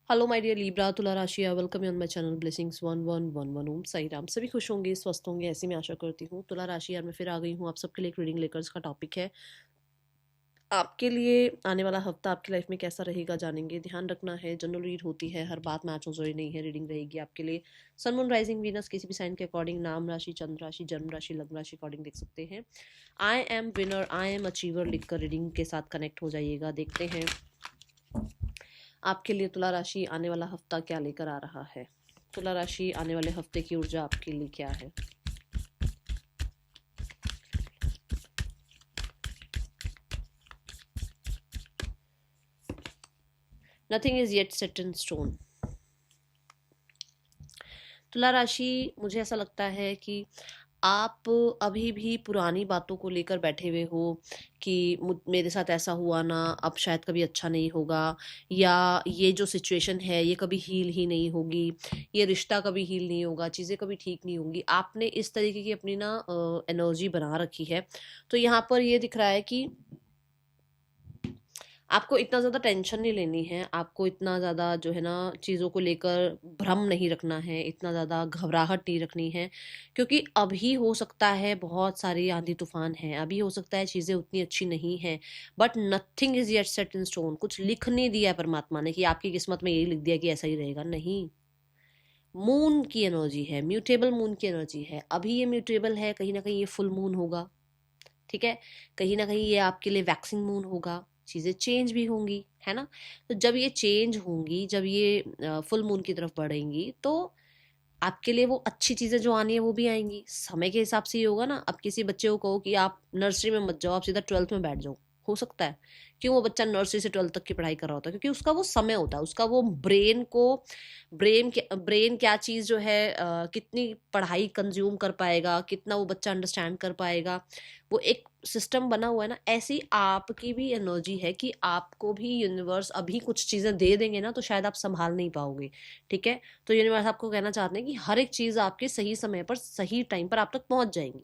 Hello my dear Libra तुला राशि, welcome you on my channel blessings 1111 ओम साई राम। सभी खुश होंगे, स्वस्थ होंगे, ऐसी मैं आशा करती हूँ। तुला राशि यार मैं फिर आ गई हूँ आप सबके लिए एक रीडिंग लेकर। इसका टॉपिक है आपके लिए आने वाला हफ्ता आपकी लाइफ में कैसा रहेगा, जानेंगे। ध्यान रखना है, जनरल रीड होती है, हर बात मैच हो जरूरी नहीं है। रीडिंग रहेगी आपके लिए सन मून राइजिंग वीनस किसी भी साइन के अकॉर्डिंग, नाम राशि, चंद्र राशि, जन्म राशि, लग्न राशि अकॉर्डिंग देख सकते हैं। I am winner, I am achiever लिखकर रीडिंग के साथ कनेक्ट हो जाइएगा। देखते हैं आपके लिए तुला राशि आने वाला हफ्ता क्या लेकर आ रहा है। तुला राशि आने वाले हफ्ते की ऊर्जा आपके लिए क्या है। Nothing is yet set in stone. तुला राशि मुझे ऐसा लगता है कि आप अभी भी पुरानी बातों को लेकर बैठे हुए हो कि मेरे साथ ऐसा हुआ ना, अब शायद कभी अच्छा नहीं होगा, या ये जो सिचुएशन है ये कभी हील ही नहीं होगी, ये रिश्ता कभी हील नहीं होगा, चीज़ें कभी ठीक नहीं होंगी। आपने इस तरीके की अपनी ना एनर्जी बना रखी है। तो यहाँ पर ये दिख रहा है कि आपको इतना ज़्यादा टेंशन नहीं लेनी है, आपको इतना ज़्यादा जो है ना चीज़ों को लेकर भ्रम नहीं रखना है, इतना ज़्यादा घबराहट नहीं रखनी है। क्योंकि अभी हो सकता है बहुत सारी आंधी तूफान है, अभी हो सकता है चीज़ें उतनी अच्छी नहीं हैं, but nothing is yet set in stone. कुछ लिख नहीं दिया है परमात्मा ने कि आपकी किस्मत में यही लिख दिया कि ऐसा ही रहेगा, नहीं। मून की एनर्जी है, म्यूटेबल मून की एनर्जी है। अभी ये म्यूटेबल है, कहीं ना कहीं ये फुल मून होगा, ठीक है। कहीं ना कहीं ये आपके लिए वैक्सिंग मून होगा, चीज़ें चेंज भी होंगी, है ना। तो जब ये चेंज होंगी, जब ये फुल मून की तरफ बढ़ेंगी, तो आपके लिए वो अच्छी चीज़ें जो आनी है वो भी आएंगी। समय के हिसाब से ये होगा ना। अब किसी बच्चे को कहो कि आप नर्सरी में मत जाओ, आप सीधा 12th में बैठ जाओ, हो सकता है। क्यों वो बच्चा नर्सरी से 12th तक की पढ़ाई कर रहा होता है? क्योंकि उसका वो समय होता है, उसका वो ब्रेन क्या चीज़ जो है कितनी पढ़ाई कंज्यूम कर पाएगा, कितना वो बच्चा अंडरस्टैंड कर पाएगा, वो एक सिस्टम बना हुआ है ना। ऐसी आपकी भी एनर्जी है कि आपको भी यूनिवर्स अभी कुछ चीज़ें दे देंगे ना, तो शायद आप संभाल नहीं पाओगे, ठीक है। तो यूनिवर्स आपको कहना चाहते हैं कि हर एक चीज़ आपके सही समय पर सही टाइम पर आप तक पहुंच जाएंगी।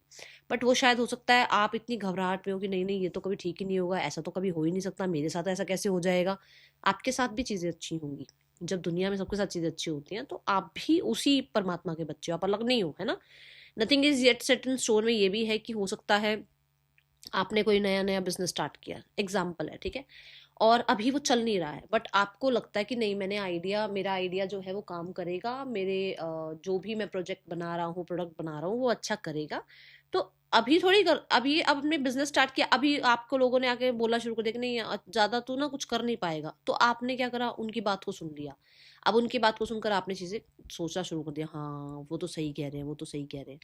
बट वो शायद हो सकता है आप इतनी घबराहट में हो कि नहीं नहीं, ये तो कभी ठीक ही नहीं होगा, ऐसा तो कभी हो ही नहीं सकता, मेरे साथ ऐसा कैसे हो जाएगा। आपके साथ भी चीज़ें अच्छी होंगी। जब दुनिया में सबके साथ चीज़ें अच्छी होती हैं तो आप भी उसी परमात्मा के बच्चे हो, आप अलग नहीं हो, है ना। Nothing is yet set in stone में ये भी है कि हो सकता है आपने कोई नया नया बिजनेस स्टार्ट किया, एग्जाम्पल है, ठीक है। और अभी वो चल नहीं रहा है, बट आपको लगता है कि नहीं, मेरा आइडिया जो है वो काम करेगा, जो भी मैं प्रोजेक्ट बना रहा हूँ, प्रोडक्ट बना रहा हूँ, वो अच्छा करेगा। तो अभी अभी अब आपने बिजनेस स्टार्ट किया, अभी आपको लोगों ने आके बोलना शुरू कर दिया कि नहीं ज्यादा तू ना कुछ कर नहीं पाएगा, तो आपने क्या करा, उनकी बात को सुन लिया। अब उनकी बात को सुनकर आपने चीजें सोचना शुरू कर दिया, हाँ वो तो सही कह रहे हैं, वो तो सही कह रहे हैं।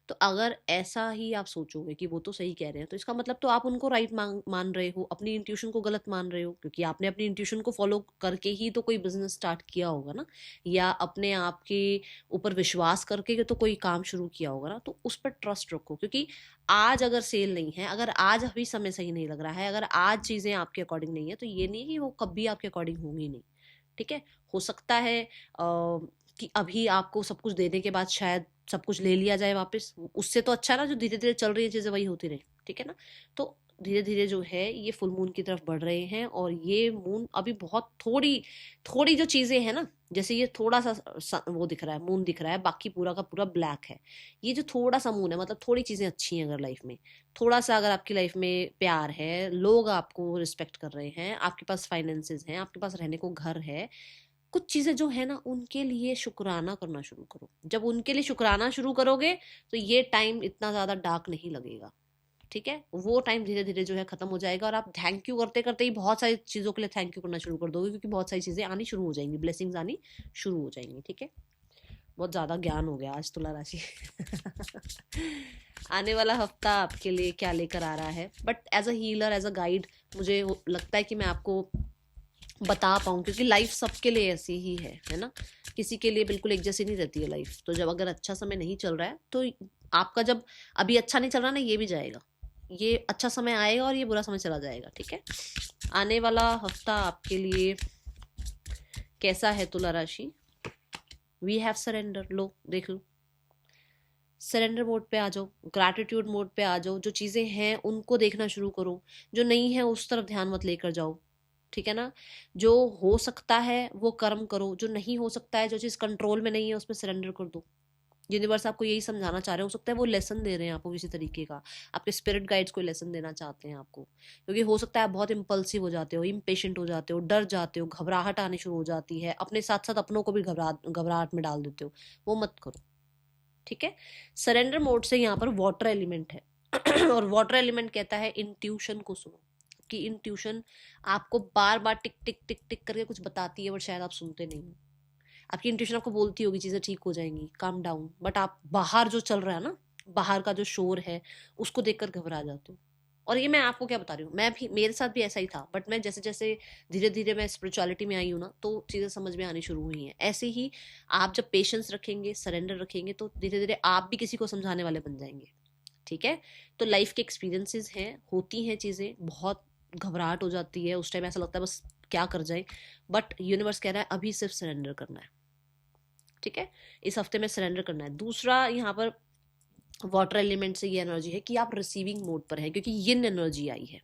तो अगर ऐसा ही आप सोचोगे कि वो तो सही कह रहे हैं, तो इसका मतलब तो आप उनको राइट मान रहे हो, अपनी इंट्यूशन को गलत मान रहे हो। क्योंकि आपने अपनी इंट्यूशन को फॉलो करके ही तो कोई बिजनेस स्टार्ट किया होगा ना, या अपने आप के ऊपर विश्वास करके तो कोई काम शुरू किया होगा ना। तो उस पर ट्रस्ट रखो। क्योंकि आज अगर सेल नहीं है, अगर आज अभी समय सही नहीं लग रहा है, अगर आज चीजें आपके अकॉर्डिंग नहीं है, तो ये नहीं कि वो कभी आपके अकॉर्डिंग होंगी नहीं, ठीक है। हो सकता है कि अभी आपको सब कुछ देने के बाद शायद सब कुछ ले लिया जाए वापस। उससे तो अच्छा ना जो धीरे धीरे चल रही है चीजें वही होती रहे, ठीक है ना। तो धीरे धीरे जो है ये फुल मून की तरफ बढ़ रहे हैं, और ये मून अभी बहुत थोड़ी थोड़ी जो चीजें हैं ना, जैसे ये थोड़ा सा वो दिख रहा है, मून दिख रहा है, बाकी पूरा का पूरा ब्लैक है। ये जो थोड़ा सा मून है, मतलब थोड़ी चीजें अच्छी हैं अगर लाइफ में, थोड़ा सा अगर आपकी लाइफ में प्यार है, लोग आपको रिस्पेक्ट कर रहे हैं, आपके पास फाइनेंसेस हैं, आपके पास रहने को घर है, कुछ चीजें जो है ना, उनके लिए शुक्राना करना शुरू करो। जब उनके लिए शुक्राना शुरू करोगे, तो ये टाइम इतना ज्यादा डार्क नहीं लगेगा, ठीक है। वो टाइम धीरे धीरे जो है खत्म हो जाएगा, और आप थैंक यू करते करते ही बहुत सारी चीजों के लिए थैंक यू करना शुरू कर दोगे, क्योंकि बहुत सारी चीजें आनी शुरू हो जाएंगी, ब्लेसिंग्स आनी शुरू हो जाएंगी, ठीक है। बहुत ज्यादा ज्ञान हो गया आज तुला राशि। आने वाला हफ्ता आपके लिए क्या लेकर आ रहा है, but as a healer, as a guide, मुझे लगता है कि मैं आपको बता पाऊँ, क्योंकि लाइफ सबके लिए ऐसी ही है ना। किसी के लिए बिल्कुल एक जैसी नहीं रहती है लाइफ। तो जब अगर अच्छा समय नहीं चल रहा है, तो आपका जब अभी अच्छा नहीं चल रहा ना, ये भी जाएगा। ये अच्छा समय आएगा और ये बुरा समय चला जाएगा, ठीक है। आने वाला हफ्ता आपके लिए कैसा है तुला राशि। वी हैव सरेंडर, लो देख लो। सरेंडर मोड पे आ जाओ, ग्रैटिट्यूड मोड पे आ जाओ। जो चीज़ें हैं उनको देखना शुरू करो, जो नहीं है उस तरफ ध्यान मत लेकर जाओ, ठीक है ना। जो हो सकता है वो कर्म करो, जो नहीं हो सकता है, जो चीज़ कंट्रोल में नहीं है उसमें सरेंडर कर दो। यूनिवर्स आपको यही समझाना चाह रहे हो सकता है वो लेसन दे रहे हैं आपको किसी तरीके का, आपके स्पिरिट गाइड्स कोई लेसन देना चाहते हैं आपको, क्योंकि हो सकता है आप बहुत इम्पल्सिव हो जाते हो, इम्पेशेंट हो जाते हो, डर जाते हो, घबराहट आनी शुरू हो जाती है, अपने साथ साथ अपनों को भी घबराहट में डाल देते हो। वो मत करो, ठीक है। सरेंडर मोड से यहाँ पर वाटर एलिमेंट है और वाटर एलिमेंट कहता है इंट्यूशन को सुनो, कि इंट्यूशन आपको बार बार टिक टिक टिक टिक करके कुछ बताती है, बट शायद आप सुनते नहीं हो। आपकी इंट्यूशन आपको बोलती होगी चीज़ें ठीक हो जाएंगी, काम डाउन, बट आप बाहर जो चल रहा है ना, बाहर का जो शोर है उसको देखकर घबरा जाते हो। और ये मैं आपको क्या बता रही हूँ, मैं भी, मेरे साथ भी ऐसा ही था, बट मैं जैसे जैसे धीरे धीरे मैं स्पिरिचुअलिटी में आई हूँ ना, तो चीज़ें समझ में आनी शुरू हुई हैं। ऐसे ही आप जब पेशेंस रखेंगे, सरेंडर रखेंगे, तो धीरे धीरे आप भी किसी को समझाने वाले बन जाएंगे, ठीक है। तो लाइफ के एक्सपीरियंसेस हैं, होती हैं चीज़ें, बहुत घबराहट हो जाती है उस टाइम, ऐसा लगता है बस क्या कर जाए, बट यूनिवर्स कह रहा है अभी सिर्फ सरेंडर करना है, ठीक है। इस हफ्ते में सरेंडर करना है। दूसरा यहाँ पर वाटर एलिमेंट से ये एनर्जी है कि आप रिसीविंग मोड पर है, क्योंकि यिन एनर्जी आई है।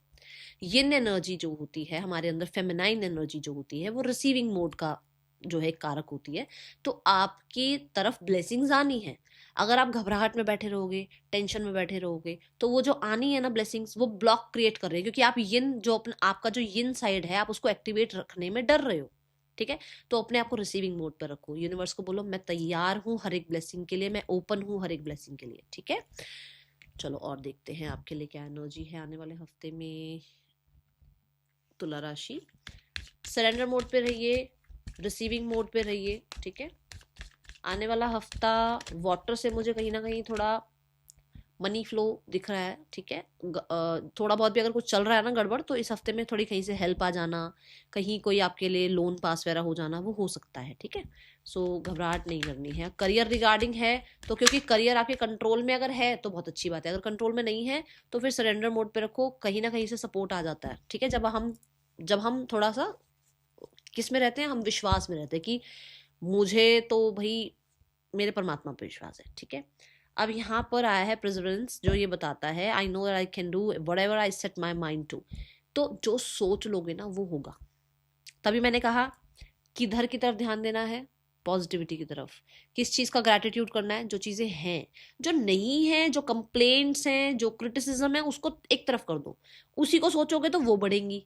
यिन एनर्जी जो होती है हमारे अंदर, फेमिनाइन एनर्जी जो होती है, वो रिसीविंग मोड का जो है कारक होती है। तो आपकी तरफ ब्लेसिंग्स आनी है। अगर आप घबराहट में बैठे रहोगे, टेंशन में बैठे रहोगे, तो वो जो आनी है ना ब्लेसिंग्स, वो ब्लॉक क्रिएट कर रहे हैं, क्योंकि आप यिन जो अपना, आपका जो यिन साइड है, आप उसको एक्टिवेट रखने में डर रहे हो, ठीक है। तो अपने आप को रिसीविंग मोड पर रखो, यूनिवर्स को बोलो मैं तैयार हूँ हर एक ब्लेसिंग के लिए, मैं ओपन हूँ हर एक ब्लेसिंग के लिए, ठीक है। चलो और देखते हैं आपके लिए क्या एनर्जी है आने वाले हफ्ते में। तुला राशि, सरेंडर मोड पे रहिए, रिसीविंग मोड पे रहिए, ठीक है। आने वाला हफ्ता वाटर से मुझे कहीं ना कहीं थोड़ा मनी फ्लो दिख रहा है, ठीक है। थोड़ा बहुत भी अगर कुछ चल रहा है ना गड़बड़, तो इस हफ्ते में थोड़ी कहीं से हेल्प आ जाना, कहीं कोई आपके लिए लोन पास वगैरह हो जाना, वो हो सकता है, ठीक है। सो घबराहट नहीं करनी है। करियर रिगार्डिंग है तो, क्योंकि करियर आपके कंट्रोल में अगर है तो बहुत अच्छी बात है, अगर कंट्रोल में नहीं है तो फिर सरेंडर मोड पे रखो, कहीं ना कहीं से सपोर्ट आ जाता है, ठीक है। जब हम थोड़ा सा किस में रहते हैं, हम विश्वास में रहते हैं कि मुझे तो भाई मेरे परमात्मा पे विश्वास है, ठीक है। अब यहाँ पर आया है प्रेसिडेंस, जो ये बताता है I know I can do whatever I set my mind to. तो जो सोच लोगे ना वो होगा। तभी मैंने कहा किधर की तरफ ध्यान देना है, पॉजिटिविटी की तरफ। किस चीज़ का ग्रैटिट्यूड करना है, जो चीज़ें हैं, जो नहीं है, जो कंप्लेंट्स हैं, जो क्रिटिसिज्म है, उसको एक तरफ कर दो। उसी को सोचोगे तो वो बढ़ेंगी।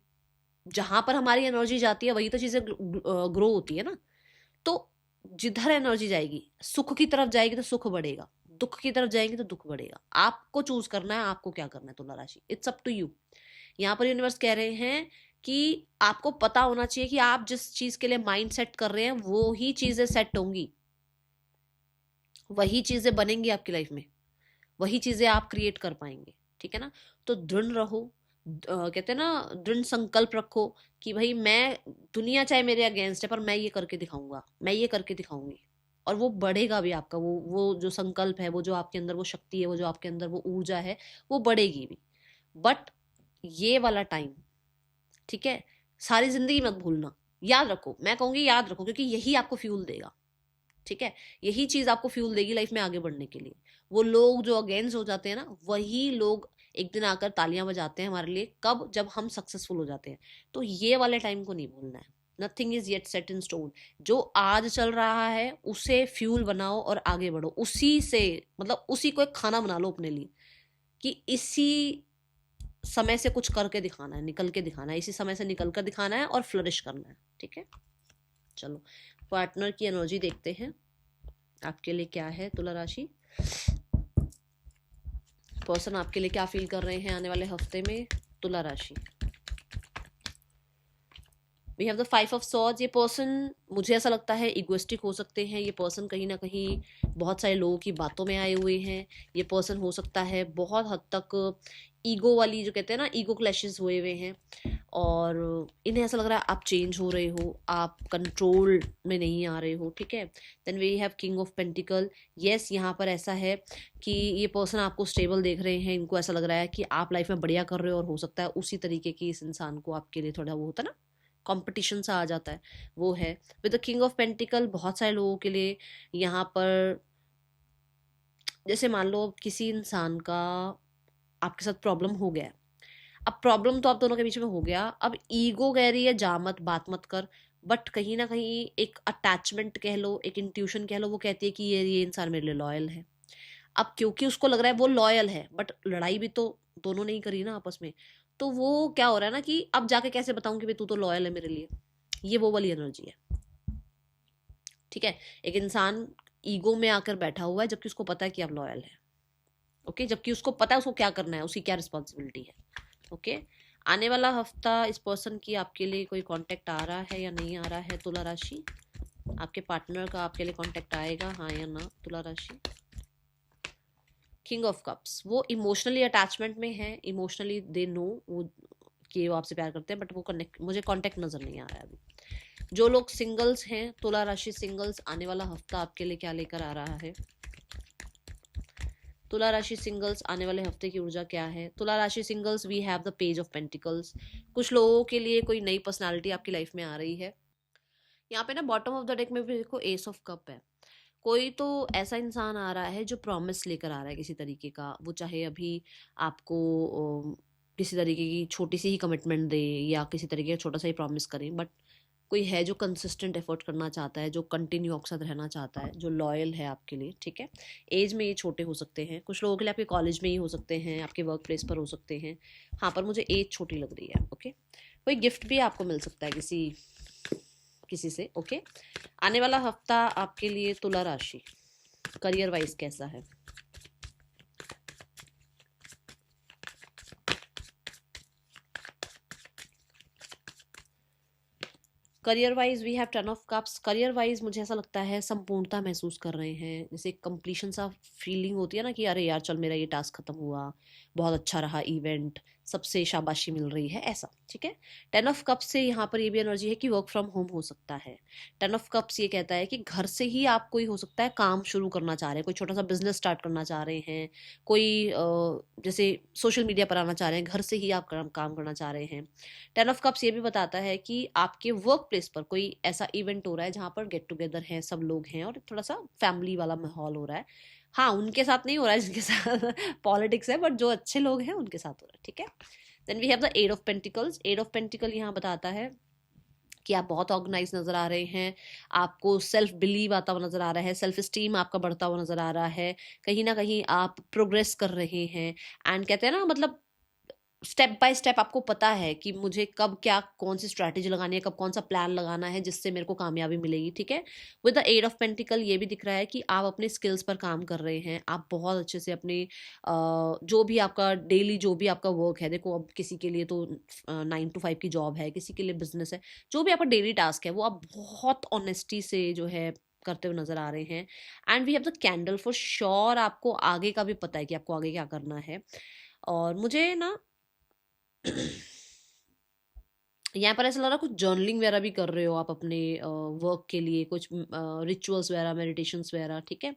जहां पर हमारी एनर्जी जाती है वही तो चीज़ें ग्रो होती है ना। तो जिधर एनर्जी जाएगी, सुख की तरफ जाएगी तो सुख बढ़ेगा, दुख की तरफ जाएंगे तो दुख बढ़ेगा। आपको चूज करना है आपको क्या करना है, तुला राशि, इट्स अप टू यू। यहाँ पर यूनिवर्स कह रहे हैं कि आपको पता होना चाहिए कि आप जिस चीज के लिए माइंड सेट कर रहे हैं वो ही चीजें सेट होंगी, वही चीजें बनेंगी आपकी लाइफ में, वही चीजें आप क्रिएट कर पाएंगे, ठीक है ना। तो दृढ़ रहो, कहते हैं ना, दृढ़ संकल्प रखो कि भाई मैं, दुनिया चाहे मेरे अगेंस्ट है पर मैं ये करके दिखाऊंगा, मैं ये करके दिखाऊंगी। और वो बढ़ेगा भी आपका, वो जो संकल्प है, वो जो आपके अंदर वो शक्ति है, वो जो आपके अंदर वो ऊर्जा है, वो बढ़ेगी भी। बट ये वाला टाइम, ठीक है, सारी जिंदगी मत भूलना, याद रखो, मैं कहूंगी याद रखो, क्योंकि यही आपको फ्यूल देगा, ठीक है। यही चीज आपको फ्यूल देगी लाइफ में आगे बढ़ने के लिए। वो लोग जो अगेंस्ट हो जाते हैं ना, वही लोग एक दिन आकर तालियां बजाते हैं हमारे लिए, कब, जब हम सक्सेसफुल हो जाते हैं। तो ये वाले टाइम को नहीं भूलना है। Nothing is yet set in stone. जो आज चल रहा है उसे फ्यूल बनाओ और आगे बढ़ो, उसी से, मतलब उसी को एक खाना बना लो अपने लिए, कि इसी समय से कुछ करके दिखाना है, निकल के दिखाना है, इसी समय से निकल कर दिखाना है और फ्लरिश करना है, ठीक है। चलो पार्टनर की एनर्जी देखते हैं आपके लिए क्या है, तुला राशि। पर्सन आपके लिए क्या फील कर रहे हैं आने वाले हफ्ते में, तुला राशि। We have the 5 of swords. ये पर्सन, मुझे ऐसा लगता है इगोइस्टिक हो सकते हैं। ये पर्सन कहीं ना कहीं बहुत सारे लोगों की बातों में आए हुए हैं। ये पर्सन हो सकता है बहुत हद तक ईगो वाली, जो कहते हैं ना, ईगो क्लैशेस हुए हुए हैं, और इन्हें ऐसा लग रहा है आप चेंज हो रहे हो, आप कंट्रोल में नहीं आ रहे हो, ठीक है। Then we have king of pentacle. Yes, यहाँ पर ऐसा है कि ये पर्सन आपको स्टेबल देख रहे हैं, इनको ऐसा लग रहा है कि आप लाइफ में बढ़िया कर रहे हो, और हो सकता है उसी तरीके की इस इंसान को आपके लिए थोड़ा वो होता है ना, कंपटीशन सा आ जाता है, वो है। With the king of pentacle बहुत सारे लोगों के लिए यहाँ पर, जैसे मान लो किसी इंसान का आपके साथ प्रॉब्लम हो गया, अब प्रॉब्लम तो आप दोनों के बीच में हो गया, अब ईगो कह रही है जा मत, बात मत कर, बट कहीं ना कहीं एक अटैचमेंट कह लो, एक इंट्यूशन कह लो, वो कहती है कि ये इंसान मेरे लिए लॉयल है। अब क्योंकि उसको लग रहा है वो लॉयल है, बट लड़ाई भी तो दोनों ने ही करी ना आपस में, तो वो क्या हो रहा है ना कि अब जाके कैसे बताऊं कि भाई तू तो लॉयल है मेरे लिए, ये वो वाली एनर्जी है। ठीक है, एक इंसान ईगो में आकर बैठा हुआ है जबकि उसको पता है कि आप लॉयल है। ओके, जबकि उसको पता है उसको क्या करना है, उसकी क्या रिस्पॉन्सिबिलिटी है। ओके, आने वाला हफ्ता इस पर्सन की आपके लिए कोई कांटेक्ट आ रहा है या नहीं आ रहा है तुला राशि? आपके पार्टनर का आपके लिए कांटेक्ट आएगा, हाँ या ना तुला राशि? किंग ऑफ कप्स, वो इमोशनली अटैचमेंट में है, इमोशनली दे नो वो कि वो आपसे प्यार करते हैं, बट वो कनेक्ट, मुझे कांटेक्ट नजर नहीं आ रहा है अभी। जो लोग सिंगल्स हैं, तुला राशि सिंगल्स, आने वाला हफ्ता आपके लिए क्या लेकर आ रहा है? तुला राशि सिंगल्स, आने वाले हफ्ते की ऊर्जा क्या है? तुला राशि singles, we have the page of pentacles. कुछ लोगों के लिए कोई नई पर्सनालिटी आपकी लाइफ में आ रही है। यहाँ पे ना बॉटम ऑफ द डेक में भी देखो एस ऑफ कप है। कोई तो ऐसा इंसान आ रहा है जो प्रॉमिस लेकर आ रहा है किसी तरीके का, वो चाहे अभी आपको किसी तरीके की छोटी सी ही कमिटमेंट दे या किसी तरीके का छोटा सा ही प्रॉमिस करें, बट कोई है जो कंसिस्टेंट एफर्ट करना चाहता है, जो कंटिन्यू आपके साथ रहना चाहता है, जो लॉयल है आपके लिए। ठीक है, एज में ये छोटे हो सकते हैं, कुछ लोगों के लिए आपके कॉलेज में ही हो सकते हैं, आपके वर्क प्लेस पर हो सकते हैं। हाँ, पर मुझे एज छोटी लग रही है। ओके, कोई गिफ्ट भी आपको मिल सकता है किसी किसी से। ओके, आने वाला हफ्ता आपके लिए तुला राशि करियर वाइज कैसा है? Career wise we have ten of cups. Career wise मुझे ऐसा लगता है संपूर्णता महसूस कर रहे हैं, जैसे कंप्लीशन सा फीलिंग होती है ना कि अरे यार चल मेरा ये टास्क खत्म हुआ, बहुत अच्छा रहा इवेंट, सबसे शाबाशी मिल रही है, ऐसा। ठीक है, टेन ऑफ कप्स से यहाँ पर ये भी एनर्जी है कि वर्क फ्रॉम होम हो सकता है। टेन ऑफ कप्स ये कहता है कि घर से ही आप कोई हो सकता है काम शुरू करना चाह रहे हैं, कोई छोटा सा बिजनेस स्टार्ट करना चाह रहे हैं, कोई जैसे सोशल मीडिया पर आना चाह रहे हैं, घर से ही आप काम करना चाह रहे हैं। टेन ऑफ कप्स ये भी बताता है कि आपके वर्क प्लेस पर कोई ऐसा इवेंट हो रहा है जहाँ पर गेट टुगेदर है, सब लोग हैं और थोड़ा सा फैमिली वाला माहौल हो रहा है। हाँ, उनके साथ नहीं हो रहा है जिनके साथ पॉलिटिक्स है, बट जो अच्छे लोग हैं उनके साथ हो रहा है। ठीक है, then we have the eight of pentacles. Eight of pentacle यहाँ बताता है कि आप बहुत ऑर्गेनाइज नजर आ रहे हैं, आपको सेल्फ बिलीव आता हुआ नजर आ रहा है, सेल्फ स्टीम आपका बढ़ता हुआ नजर आ रहा है, कहीं ना कहीं आप प्रोग्रेस कर रहे हैं। एंड कहते हैं ना, मतलब स्टेप बाय स्टेप आपको पता है कि मुझे कब क्या कौन सी स्ट्रैटेजी लगानी है, कब कौन सा प्लान लगाना है जिससे मेरे को कामयाबी मिलेगी। ठीक है, with the eight of pentacle ये भी दिख रहा है कि आप अपने स्किल्स पर काम कर रहे हैं, आप बहुत अच्छे से अपने जो भी आपका डेली जो भी आपका वर्क है, देखो अब किसी के लिए तो 9 to 5 की जॉब है, किसी के लिए बिजनेस है, जो भी आपका डेली टास्क है वो आप बहुत ऑनेस्टी से जो है करते हुए नजर आ रहे हैं। And we have the candle, for sure आपको आगे का भी पता है कि आपको आगे क्या करना है। और मुझे ना यहाँ पर ऐसा लग रहा है कुछ जर्नलिंग वगैरह भी कर रहे हो आप अपने वर्क के लिए, कुछ रिचुअल्स वगैरह, मेडिटेशंस वगैरह। ठीक है,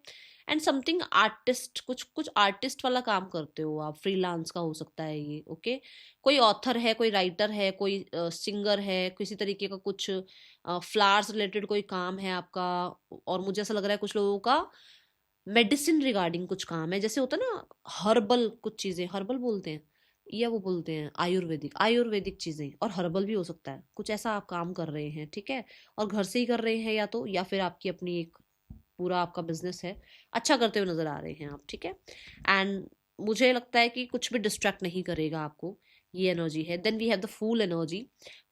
एंड समथिंग आर्टिस्ट, कुछ कुछ आर्टिस्ट वाला काम करते हो आप, फ्रीलांस का हो सकता है ये। ओके, कोई ऑथर है, कोई राइटर है, कोई सिंगर है, किसी तरीके का कुछ फ्लावर्स रिलेटेड कोई काम है आपका। और मुझे ऐसा लग रहा है कुछ लोगों का मेडिसिन रिगार्डिंग कुछ काम है, जैसे होता है ना हर्बल, कुछ चीज़ें हर्बल बोलते हैं या वो बोलते हैं आयुर्वेदिक, आयुर्वेदिक चीज़ें और हर्बल भी हो सकता है, कुछ ऐसा आप काम कर रहे हैं। ठीक है, और घर से ही कर रहे हैं या तो, या फिर आपकी अपनी एक पूरा आपका बिजनेस है, अच्छा करते हुए नजर आ रहे हैं आप। ठीक है, एंड मुझे लगता है कि कुछ भी डिस्ट्रैक्ट नहीं करेगा आपको, ये एनर्जी है। Then we have the fool energy.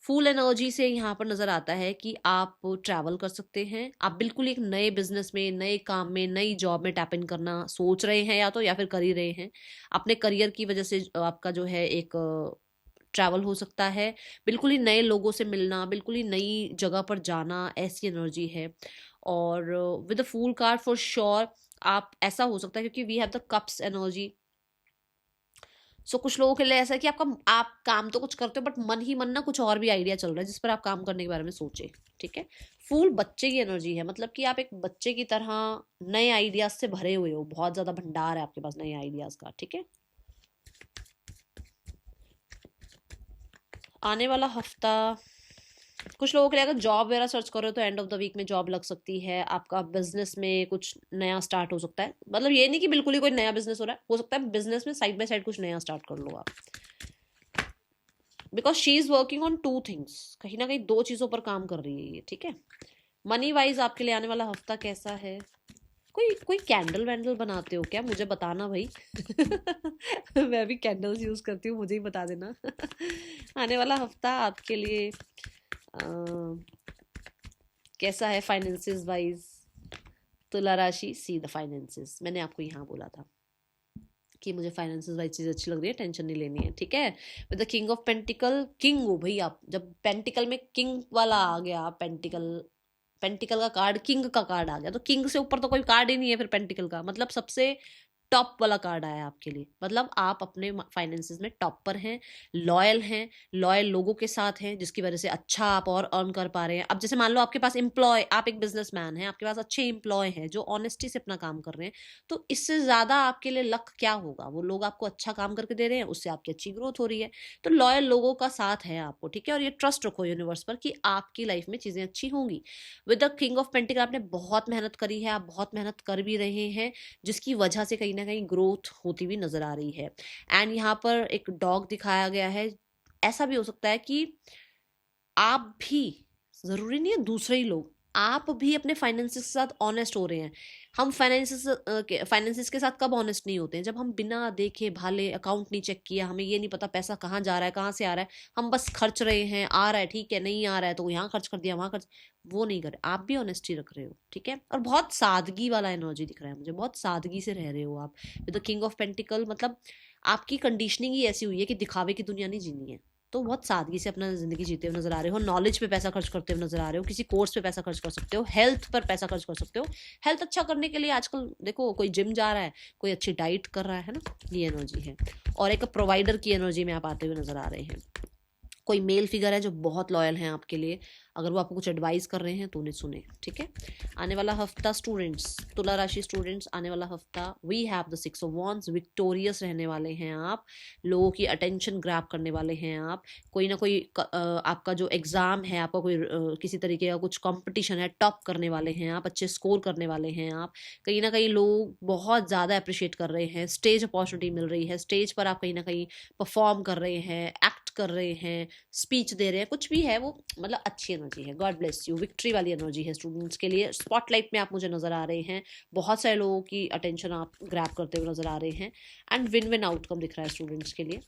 Fool energy से यहाँ पर नजर आता है कि आप ट्रैवल कर सकते हैं, आप बिल्कुल एक नए बिजनेस में, नए काम में, नई जॉब में टैप इन करना सोच रहे हैं या तो, या फिर कर ही रहे हैं। अपने करियर की वजह से आपका जो है एक ट्रैवल हो सकता है, बिल्कुल ही नए लोगों से मिलना, बिल्कुल ही नई जगह पर जाना, ऐसी एनर्जी है। और with the full card for sure आप, ऐसा हो सकता है क्योंकि we have the cups energy. So कुछ लोगों के लिए ऐसा है कि आप काम तो कुछ करते हो बट मन ही मन ना कुछ और भी आइडिया चल रहा है जिस पर आप काम करने के बारे में सोचे। ठीक है, फूल बच्चे की एनर्जी है, मतलब कि आप एक बच्चे की तरह नए आइडियाज से भरे हुए हो, बहुत ज्यादा भंडार है आपके पास नए आइडियाज का। ठीक है, आने वाला हफ्ता कुछ लोगों के लिए अगर जॉब वगैरह सर्च कर रहे हो तो एंड ऑफ द वीक में जॉब लग सकती है, आपका बिजनेस में कुछ नया स्टार्ट हो सकता है, मतलब ये नहीं कि बिल्कुल ही कोई नया बिजनेस हो रहा है, हो सकता है बिजनेस में साइड बाय साइड कुछ नया स्टार्ट कर लो आप। Because she is working on two things, कहीं ना कहीं दो चीजों पर काम कर रही है ये, ठीक है। मनी वाइज आपके लिए आने वाला हफ्ता कैसा है? कोई कोई कैंडल वैंडल बनाते हो क्या? मुझे बताना भाई। मैं भी कैंडल्स यूज करती हूँ, मुझे ही बता देना। आने वाला हफ्ता आपके लिए कैसा है फाइनेंसेस वाइज? तुला राशि, सी द फाइनेंसेस, मैंने आपको यहाँ बोला था कि मुझे फाइनेंसेस वाइज चीज अच्छी लग रही है, टेंशन नहीं लेनी है, ठीक है। With the king of pentacle, king हो भाई आप, जब पेंटिकल में किंग वाला आ गया, पेंटिकल, पेंटिकल का कार्ड किंग का कार्ड आ गया, तो किंग से ऊपर तो कोई कार्ड ही नहीं है फिर पेंटिकल का, मतलब सबसे टॉप वाला कार्ड आया आपके लिए। मतलब आप अपने फाइनेंसेस में टॉप पर हैं, लॉयल हैं, लॉयल लोगों के साथ हैं, जिसकी वजह से अच्छा आप और अर्न कर पा रहे हैं। अब जैसे मान लो आपके पास एम्प्लॉय, आप एक बिजनेसमैन हैं, आपके पास अच्छे एम्प्लॉय हैं जो ऑनेस्टी से अपना काम कर रहे हैं, तो इससे ज्यादा आपके लिए लक क्या होगा? वो लोग आपको अच्छा काम करके दे रहे हैं, उससे आपकी अच्छी ग्रोथ हो रही है। तो लॉयल लोगों का साथ है आपको, ठीक है। और ये ट्रस्ट रखो यूनिवर्स पर कि आपकी लाइफ में चीजें अच्छी होंगी। With the king of pentacle आपने बहुत मेहनत करी है, आप बहुत मेहनत कर भी रहे हैं, जिसकी वजह से कहीं ना कहीं ग्रोथ होती हुई नजर आ रही है। एंड यहाँ पर एक डॉग दिखाया गया है। ऐसा भी हो सकता है कि आप भी, जरूरी नहीं है दूसरे ही लोग, आप भी अपने फाइनेंसेस के साथ ऑनेस्ट हो रहे हैं। हम फाइनेंसेस के साथ कब ऑनेस्ट नहीं होते हैं? जब हम बिना देखे भाले, अकाउंट नहीं चेक किया, हमें ये नहीं पता पैसा कहाँ जा रहा है, कहाँ से आ रहा है, हम बस खर्च रहे हैं, आ रहा है ठीक है, नहीं आ रहा है तो यहाँ खर्च कर दिया, वहां खर्च, वो नहीं करे। आप भी ऑनेस्टी रख रहे हो, ठीक है। और बहुत सादगी वाला एनर्जी दिख रहा है मुझे, बहुत सादगी से रह रहे हो आप with the king of pentacle. मतलब आपकी कंडीशनिंग ही ऐसी हुई है कि दिखावे की दुनिया नहीं जीनी है, तो बहुत सादगी से अपना जिंदगी जीते हुए नजर आ रहे हो। नॉलेज पे पैसा खर्च करते हुए नजर आ रहे हो, किसी कोर्स पे पैसा खर्च कर सकते हो, हेल्थ पर पैसा खर्च कर सकते हो। हेल्थ अच्छा करने के लिए आजकल देखो कोई जिम जा रहा है, कोई अच्छी डाइट कर रहा है ना, ये एनर्जी है। और एक प्रोवाइडर की एनर्जी में आप आते हुए नजर आ रहे हैं। कोई मेल फिगर है जो बहुत लॉयल है आपके लिए, अगर वो आपको कुछ एडवाइस कर रहे हैं तो उन्हें सुने, ठीक है। आने वाला हफ्ता स्टूडेंट्स, तुला राशि स्टूडेंट्स, आने वाला हफ्ता we have the six of wands, victorious रहने वाले हैं आप, लोगों की अटेंशन ग्रैब करने वाले हैं आप। कोई ना कोई आपका जो एग्जाम है, आपका कोई किसी तरीके का कुछ कंपटीशन है, टॉप करने वाले हैं आप, अच्छे स्कोर करने वाले हैं आप। कहीं ना कहीं लोग बहुत ज़्यादा अप्रिशिएट कर रहे हैं, स्टेज अपॉर्चुनिटी मिल रही है, स्टेज पर आप कहीं ना कहीं परफॉर्म कर रहे हैं, एक्ट कर रहे हैं, स्पीच दे रहे हैं, कुछ भी है वो, मतलब अच्छी एनर्जी है। गॉड ब्लेस यू, विक्ट्री वाली एनर्जी है स्टूडेंट्स के लिए। स्पॉटलाइट में आप मुझे नजर आ रहे हैं, बहुत सारे लोगों की अटेंशन आप ग्रैब करते हुए नजर आ रहे हैं, एंड विन विन आउटकम दिख रहा है स्टूडेंट्स के लिए।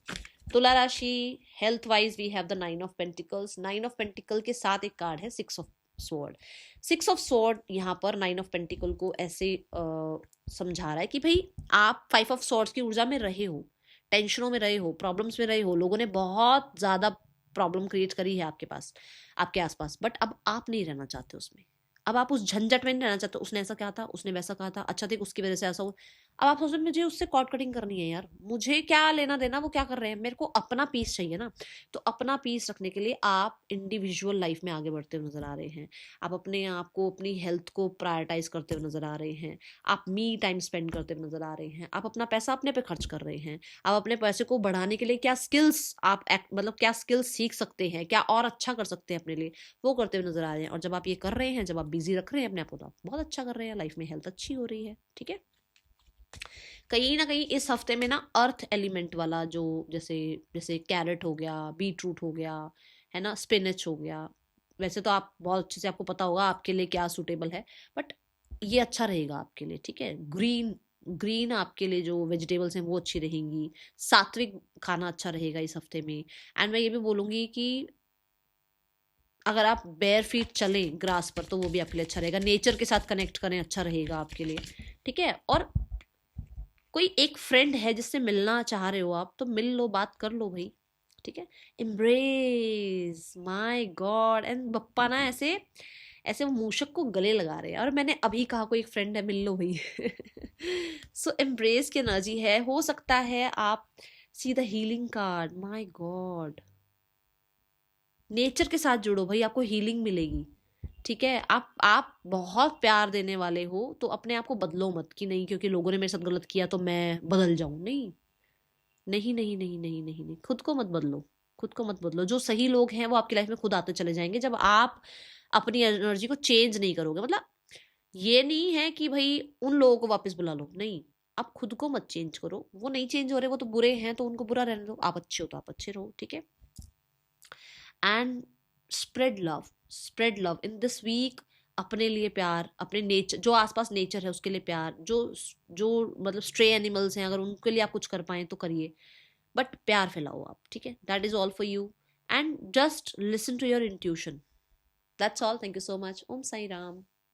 तुला राशि, health wise we have the 9 of pentacles. 9 of pentacle के साथ एक कार्ड है 6 ऑफ स्वॉर्ड। 6 ऑफ स्वॉर्ड यहाँ पर 9 ऑफ पेंटिकल को ऐसे समझा रहा है कि भाई आप 5 ऑफ स्वॉर्ड्स की ऊर्जा में रहे हो, टेंशनों में रहे हो, प्रॉब्लम्स में रहे हो, लोगों ने बहुत ज्यादा प्रॉब्लम क्रिएट करी है आपके पास, आपके आसपास, बट अब आप नहीं रहना चाहते उसमें, अब आप उस झंझट में नहीं रहना चाहते। उसने ऐसा कहा था, उसने वैसा कहा था, अच्छा ठीक उसकी वजह से ऐसा हो, अब आप सोचते मुझे उससे कॉर्ड कटिंग करनी है यार, मुझे क्या लेना देना वो क्या कर रहे हैं, मेरे को अपना पीस चाहिए ना। तो अपना पीस रखने के लिए आप इंडिविजुअल लाइफ में आगे बढ़ते हुए नजर आ रहे हैं, आप अपने आप को, अपनी हेल्थ को प्रायोरिटाइज करते हुए नजर आ रहे हैं, आप मी टाइम स्पेंड करते हुए नजर आ रहे हैं, आप अपना पैसा अपने पे खर्च कर रहे हैं, आप अपने पैसे को बढ़ाने के लिए क्या स्किल्स आप मतलब क्या स्किल्स सीख सकते हैं, क्या और अच्छा कर सकते हैं अपने लिए, वो करते हुए नजर आ रहे हैं। और जब आप ये कर रहे हैं, जब आप बिजी रख रहे हैं अपने आप को, तो आप बहुत अच्छा कर रहे हैं, लाइफ में हेल्थ अच्छी हो रही है, ठीक है। कहीं ना कहीं इस हफ्ते में ना अर्थ एलिमेंट वाला जो, जैसे जैसे कैरेट हो गया, बीट रूट हो गया, है ना, स्पिनच हो गया, वैसे तो आप बहुत अच्छे से, आपको पता होगा आपके लिए क्या सूटेबल है, बट ये अच्छा रहेगा आपके लिए, ठीक है। ग्रीन, ग्रीन आपके लिए जो वेजिटेबल्स हैं वो अच्छी रहेंगी, सात्विक खाना अच्छा रहेगा इस हफ्ते में। एंड मैं ये भी बोलूँगी कि अगर आप बेयर फीट चलें ग्रास पर तो वो भी आपके लिए अच्छा रहेगा, नेचर के साथ कनेक्ट करें, अच्छा रहेगा आपके लिए, ठीक है। और कोई एक फ्रेंड है जिससे मिलना चाह रहे हो आप, तो मिल लो, बात कर लो भाई, ठीक है। Embrace, my God, and Bappa ना ऐसे ऐसे वो मूषक को गले लगा रहे हैं, और मैंने अभी कहा कोई एक फ्रेंड है, मिल लो भाई। सो एम्ब्रेस की एनर्जी है, हो सकता है आप see the healing card, my God. Nature के साथ जुड़ो भाई, आपको हीलिंग मिलेगी, ठीक है। आप बहुत प्यार देने वाले हो, तो अपने आप को बदलो मत कि नहीं क्योंकि लोगों ने मेरे साथ गलत किया तो मैं बदल जाऊं, नहीं नहीं नहीं नहीं नहीं नहीं नहीं, खुद को मत बदलो, खुद को मत बदलो। जो सही लोग हैं वो आपकी लाइफ में खुद आते चले जाएंगे, जब आप अपनी एनर्जी को चेंज नहीं करोगे। मतलब ये नहीं है कि भाई उन लोगों को वापस बुला लो, नहीं, आप खुद को मत चेंज करो, वो नहीं चेंज हो रहे, वो तो बुरे हैं तो उनको बुरा रहने दो, आप अच्छे हो तो आप अच्छे रहो, ठीक है। And spread love in this week. अपने लिए प्यार, अपने नेचर, जो आसपास नेचर है उसके लिए प्यार, जो जो मतलब स्ट्रे एनिमल्स हैं, अगर उनके लिए आप कुछ कर पाए तो करिए, बट प्यार फैलाओ आप, ठीक है? That is all for you, and just listen to your intuition. That's all. Thank you so much. Om Sai Ram.